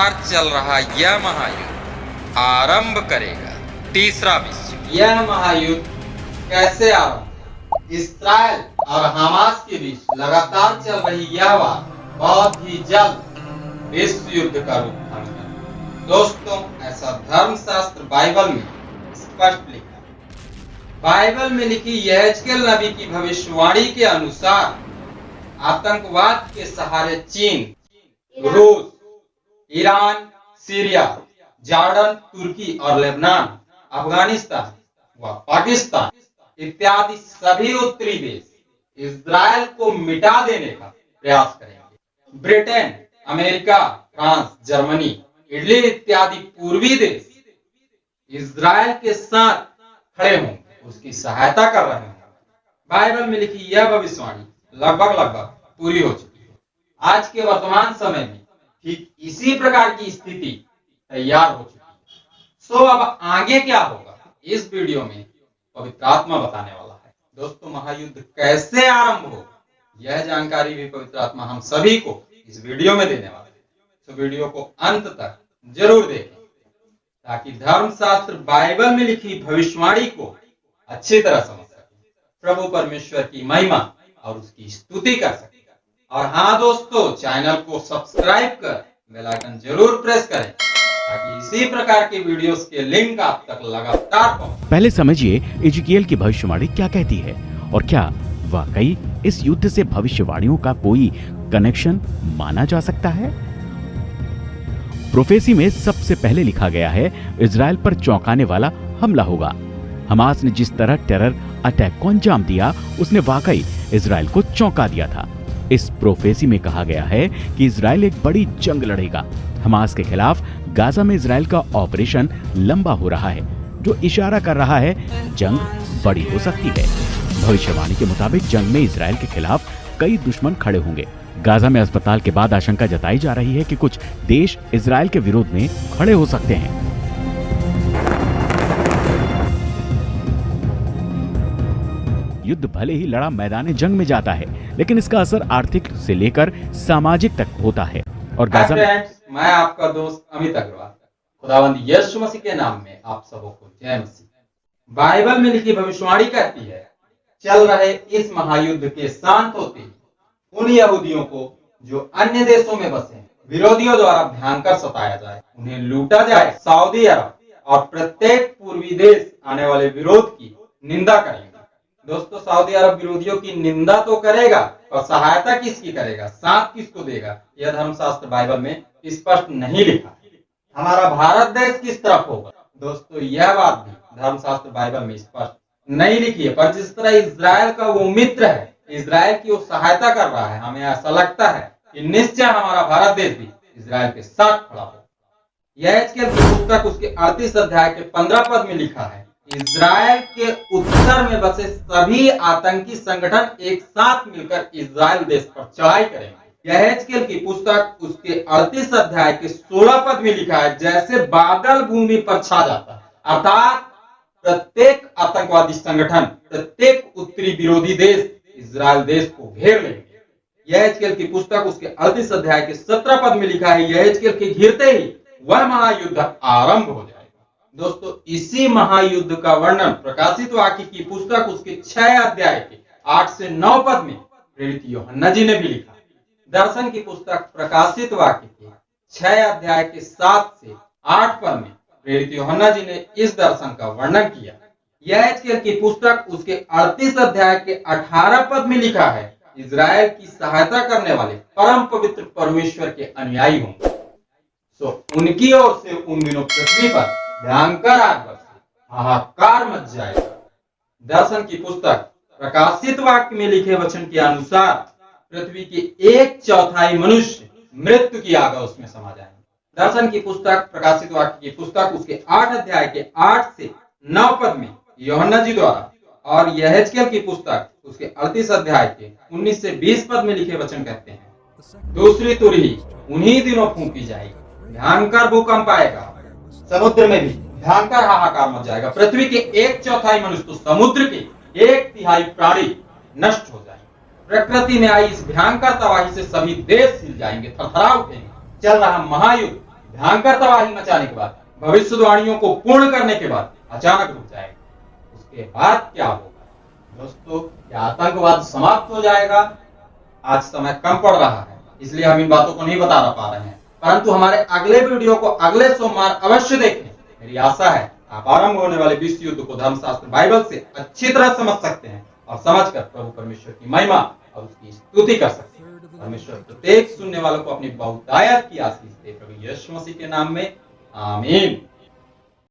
लगातार चल रहा यह महायुद्ध आरंभ करेगा तीसरा विश्व। यह महायुद्ध कैसे आरंभ? इस्राएल और हमास के बीच लगातार चल रही यह वार बहुत ही जल्द विश्व युद्ध का रूप धारण करेगी। दोस्तों, ऐसा धर्मशास्त्र बाइबल में स्पष्ट लिखा है। बाइबल में लिखी यहेजकेल नबी की भविष्यवाणी के अनुसार आतंकवाद के सहारे चीन, रूस, ईरान, सीरिया, जॉर्डन, तुर्की और लेबनान, अफगानिस्तान व पाकिस्तान इत्यादि सभी उत्तरी देश इजराइल को मिटा देने का प्रयास करेंगे। Britain, America, France, Germany, Italy इत्यादि पूर्वी देश इजराइल के साथ खड़े होंगे, उसकी सहायता कर रहे हैं। बाइबल में लिखी यह भविष्यवाणी लगभग पूरी हो चुकी है। आज के वर्तमान समय में ठीक इसी प्रकार की स्थिति तैयार हो चुकी है। सो अब आगे क्या होगा, इस वीडियो में पवित्र आत्मा बताने वाला है। दोस्तों, महायुद्ध कैसे आरंभ हो, यह जानकारी भी पवित्र आत्मा हम सभी को इस वीडियो में देने वाला है। तो वीडियो को अंत तक जरूर देखें ताकि धर्मशास्त्र बाइबल में लिखी भविष्यवाणी को अच्छी तरह समझ सके, प्रभु परमेश्वर की महिमा और उसकी स्तुति कर सके। और हाँ दोस्तों, चैनल को सब्सक्राइब कर बेल आइकन जरूर प्रेस करें ताकि इसी प्रकार के वीडियोस के लिंक आप तक लगातार पहुंचे। पहले समझिए इजकियल की भविष्यवाणी क्या कहती है और क्या वाकई इस युद्ध से भविष्यवाणियों का कोई कनेक्शन माना जा सकता है। प्रोफेसी में सबसे पहले लिखा गया है इजराइल पर चौंकाने वाला हमला होगा। हमास ने जिस तरह टेरर अटैक को अंजाम दिया, उसने वाकई इजराइल को चौंका दिया था। इस प्रोफेसी में कहा गया है कि इजराइल एक बड़ी जंग लड़ेगा। हमास के खिलाफ गाजा में इजराइल का ऑपरेशन लंबा हो रहा है, जो इशारा कर रहा है जंग बड़ी हो सकती है। भविष्यवाणी के मुताबिक जंग में इजराइल के खिलाफ कई दुश्मन खड़े होंगे। गाजा में अस्पताल के बाद आशंका जताई जा रही है कि कुछ देश इजराइल के विरोध में खड़े हो सकते हैं। युद्ध भले ही लड़ा मैदान जंग में जाता है, लेकिन इसका असर आर्थिक से लेकर सामाजिक तक होता है। और गाजा में मैं आपका दोस्त अमित अग्रवाल, खुदावंद यीशु मसीह के नाम में आप सबों को जय मसीह। बाइबल में लिखी भविष्यवाणी कहती है, चल रहे इस महायुद्ध के शांत होते ही उन यहूदियों को जो अन्य देशों में बसे हैं, विरोधियों द्वारा भयंकर सताया जाए, उन्हें लूटा जाए। सऊदी अरब और प्रत्येक पूर्वी देश आने वाले विरोध की निंदा करेंगे। दोस्तों, सऊदी अरब विरोधियों की निंदा तो करेगा, और सहायता किसकी करेगा, साथ किसको देगा, यह धर्मशास्त्र बाइबल में स्पष्ट नहीं लिखा। हमारा भारत देश किस तरफ होगा, दोस्तों यह बात भी धर्मशास्त्र बाइबल में स्पष्ट नहीं लिखी है। पर जिस तरह इजराइल का वो मित्र है, इजराइल की वो सहायता कर रहा है, हमें ऐसा लगता है कि निश्चय हमारा भारत देश भी इजराइल के साथ खड़ा हो। यहेजकेल की पुस्तक उसके 38 अध्याय के 15 पद में लिखा है, इजराइल के उत्तर में बसे सभी आतंकी संगठन एक साथ मिलकर इजराइल देश पर चढ़ाई करेंगे। यहेजकेल की पुस्तक उसके 38 अध्याय के 16 पद में लिखा है, जैसे बादल भूमि पर छा जाता है, अर्थात प्रत्येक आतंकवादी संगठन, प्रत्येक उत्तरी विरोधी देश इजराइल देश को घेर लेंगे। यहेजकेल की पुस्तक उसके 38 अध्याय के 17 पद में लिखा है, यहेजकेल के घिरते ही वह महायुद्ध आरंभ हो जाएगा। दोस्तों, इसी महायुद्ध का वर्णन प्रकाशित वाक्य की पुस्तक उसके 6 अध्याय के 8 से 9 पद में प्रेरित यूहन्ना जी ने भी लिखा। दर्शन की पुस्तक प्रकाशित वाक्य के 6 अध्याय के 7 से 8 पद में प्रेरित यूहन्ना जी ने इस दर्शन का वर्णन किया। यहेजकेल की पुस्तक उसके 38 अध्याय के 18 पद में लिखा है, इजराइल की सहायता करने वाले परम पवित्र परमेश्वर के अनुयायी होंगे। सो उनकी ओर से उन दिनों पृथ्वी पर भयंकर आग बरसे, हाहाकार मच जाएगा। दर्शन की पुस्तक प्रकाशित वाक्य में लिखे वचन के अनुसार पृथ्वी के 1/4 मनुष्य मृत्यु की आग उसमें समा जाएंगे। दर्शन की पुस्तक प्रकाशित वाक्य की पुस्तक उसके 8 अध्याय के 8 से 9 पद में यूहन्ना जी द्वारा, और यहेजकेल की पुस्तक उसके 38 अध्याय के 19 से 20 पद में लिखे वचन कहते हैं, दूसरी तुरही उन्हीं दिनों फूंकी जाएगी, भयंकर भूकंप आएगा, समुद्र में भी भयंकर हाहाकार मच जाएगा। पृथ्वी के 1/4 मनुष्य तो समुद्र के 1/3 प्राणी नष्ट हो जाएंगे। प्रकृति में आई इस भयंकर तबाही से सभी देश हिल जाएंगे, थरथरा उठेंगे। चल रहा महायुद्ध भयंकर तबाही मचाने के बाद, भविष्यवाणियों को पूर्ण करने के बाद अचानक रुक जाएगा। उसके बाद क्या होगा दोस्तों? क्या आतंकवाद समाप्त हो जाएगा? आज समय कम पड़ रहा है, इसलिए हम इन बातों को नहीं बता पा रहे हैं, परंतु हमारे अगले वीडियो को अगले सोमवार अवश्य देखें। मेरी आशा है आप आरंभ होने वाले विश्व युद्ध को धर्मशास्त्र बाइबल से अच्छी तरह समझ सकते हैं और समझकर प्रभु परमेश्वर की महिमा और उसकी स्तुति कर सकते हैं। परमेश्वर प्रत्येक सुनने वालों को अपनी बहुतायत की आशीष दे, प्रभु यीशु मसीह के नाम में आमीन।